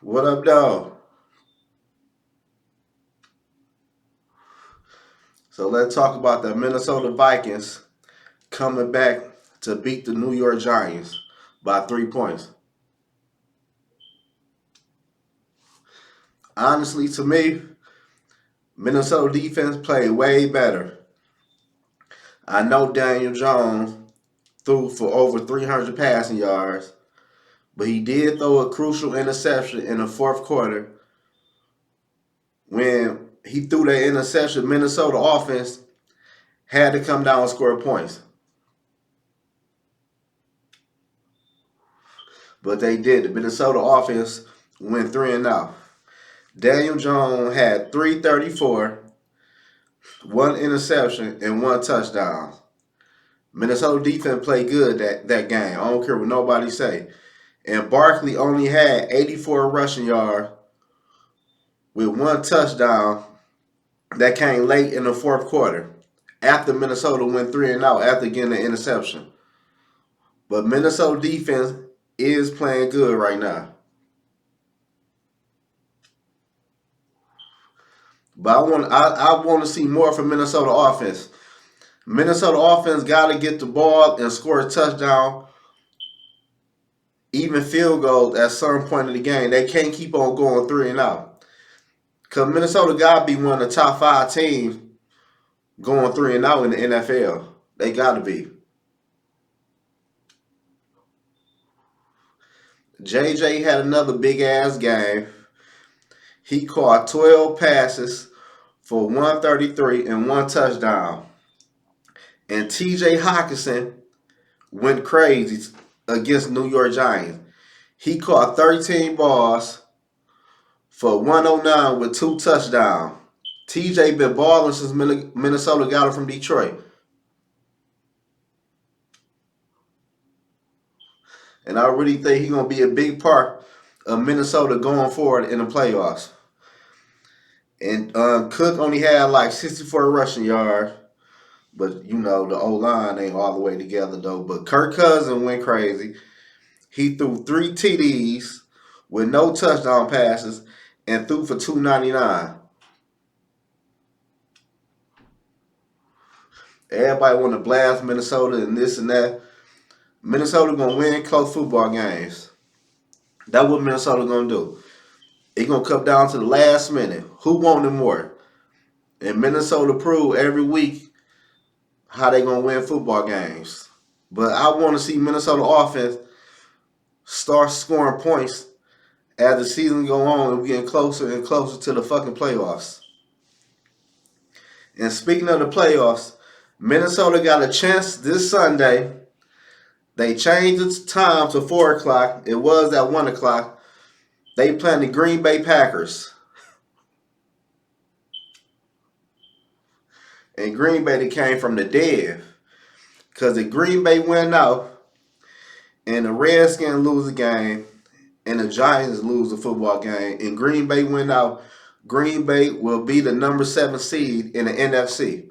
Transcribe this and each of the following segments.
What up, dog? So let's talk about the Minnesota Vikings coming back to beat the New York Giants by 3 points. Honestly, to me, Minnesota defense played way better. I know Daniel Jones threw for over 300 passing yards, but he did throw a crucial interception in the fourth quarter. When he threw that interception, Minnesota offense had to come down and score points. But they did. The Minnesota offense went 3 and out. Daniel Jones had 334, one interception, and one touchdown. Minnesota defense played good that game. I don't care what nobody say. And Barkley only had 84 rushing yards with one touchdown that came late in the fourth quarter after Minnesota went 3 and out after getting the interception. But Minnesota defense is playing good right now. But I want to see more from Minnesota offense. Minnesota offense got to get the ball and score a touchdown, even field goals at some point in the game. They can't keep on going 3 and out. Because Minnesota got to be one of the top 5 teams going 3 and out in the NFL. They got to be. JJ had another big ass game. He caught 12 passes for 133 and one touchdown. And TJ Hawkinson went crazy against New York Giants. He caught 13 balls for 109 with two touchdowns. TJ been balling since Minnesota got him from Detroit. And I really think he's going to be a big part of Minnesota going forward in the playoffs. And Cook only had like 64 rushing yards. But, you know, the O-line ain't all the way together, though. But Kirk Cousins went crazy. He threw 3 TDs with no touchdown passes and threw for 299. Everybody want to blast Minnesota and this and that. Minnesota going to win close football games. That's what Minnesota going to do. It's going to come down to the last minute. Who wanted more? And Minnesota prove every week how they going to win football games. But I want to see Minnesota offense start scoring points as the season go on and we getting closer and closer to the fucking playoffs. And speaking of the playoffs, Minnesota got a chance this Sunday. They changed its time to 4 o'clock. It was at 1 o'clock. They playing the Green Bay Packers. And Green Bay that came from the dead. Because the Green Bay went out and the Redskins lose a game and the Giants lose a football game and Green Bay went out, Green Bay will be the number 7 seed in the NFC.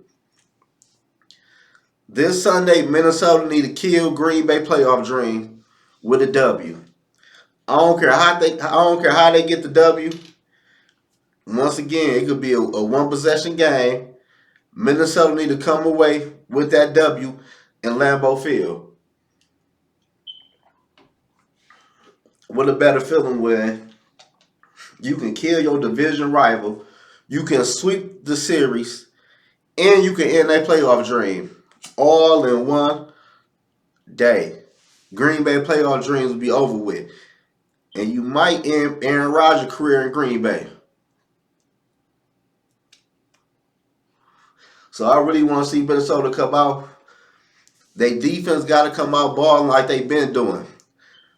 This Sunday, Minnesota need to kill Green Bay playoff dream with a W. I don't care how they get the W. Once again, it could be a one possession game. Minnesota need to come away with that W in Lambeau Field. What a better feeling when you can kill your division rival, you can sweep the series, and you can end that playoff dream all in one day. Green Bay playoff dreams will be over with. And you might end Aaron Rodgers' career in Green Bay. So I really want to see Minnesota come out. Their defense got to come out balling like they've been doing.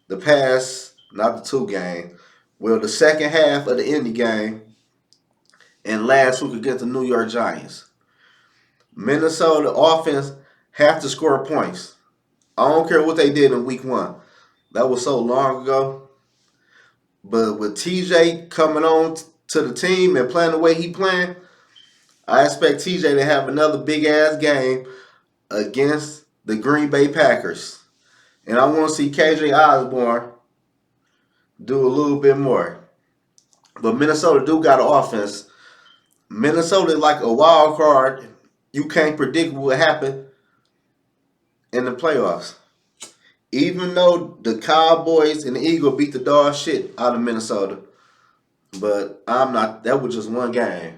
The past, not the 2 games, well, the second half of the Indy game and last week against the New York Giants. Minnesota offense have to score points. I don't care what they did in week 1. That was so long ago. But with TJ coming on to the team and playing the way he playing, I expect TJ to have another big-ass game against the Green Bay Packers. And I want to see KJ Osborne do a little bit more. But Minnesota do got an offense. Minnesota is like a wild card. You can't predict what will happen in the playoffs. Even though the Cowboys and the Eagles beat the dog shit out of Minnesota. But I'm not. That was just one game.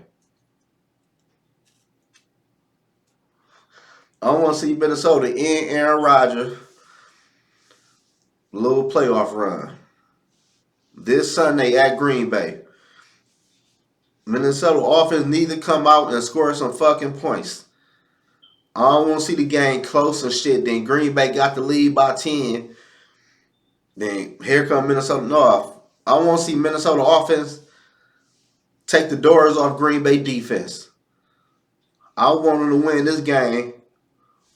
I want to see Minnesota in Aaron Rodgers' little playoff run this Sunday at Green Bay. Minnesota offense need to come out and score some fucking points. I don't want to see the game close and shit. Then Green Bay got the lead by 10. Then here come Minnesota North. I want to see Minnesota offense take the doors off Green Bay defense. I want them to win this game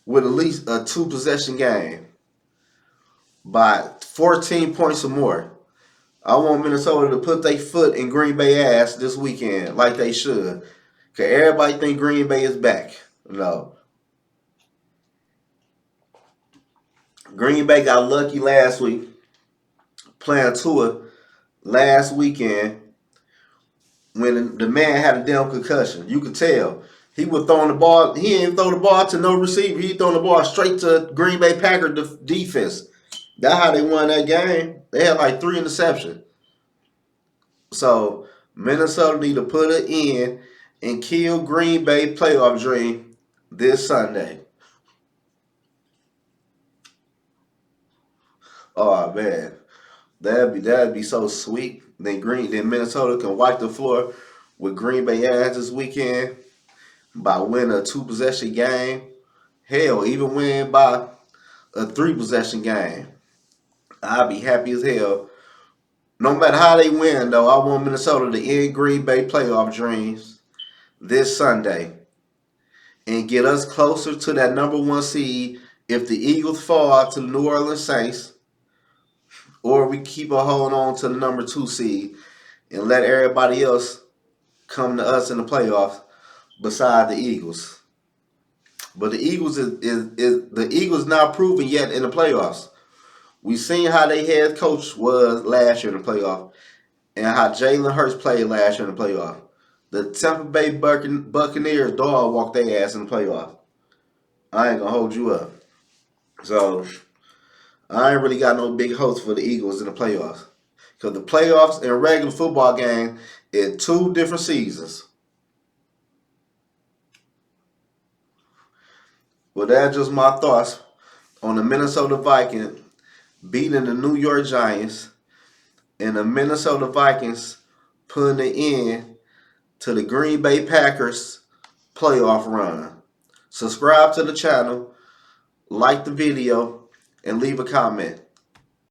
with at least a 2-possession game by 14 points or more. I want Minnesota to put their foot in Green Bay ass this weekend like they should. Because everybody think Green Bay is back. No. Green Bay got lucky last week playing Tua last weekend when the man had a damn concussion. You could tell. He was throwing the ball. He didn't throw the ball to no receiver. He throwing the ball straight to Green Bay Packer defense. That's how they won that game. They had like 3 interceptions. So Minnesota need to put it in and kill Green Bay playoff dream this Sunday. Oh man, that'd be so sweet. Then Minnesota can wipe the floor with Green Bay ass this weekend by winning a 2-possession game. Hell, even win by a 3-possession game. I'd be happy as hell. No matter how they win, though, I want Minnesota to end Green Bay playoff dreams this Sunday and get us closer to that number 1 seed if the Eagles fall to the New Orleans Saints, or we keep a hold on to the number 2 seed and let everybody else come to us in the playoffs beside the Eagles. But the Eagles the Eagles not proven yet in the playoffs. We seen how their head coach was last year in the playoff and how Jalen Hurts played last year in the playoff. The Tampa Bay Buccaneers dog walked their ass in the playoff. I ain't gonna hold you up. So I ain't really got no big hopes for the Eagles in the playoffs. Because the playoffs and regular football game is 2 different seasons. Well, that's just my thoughts on the Minnesota Vikings beating the New York Giants and the Minnesota Vikings putting an end to the Green Bay Packers playoff run. Subscribe to the channel, like the video, and leave a comment.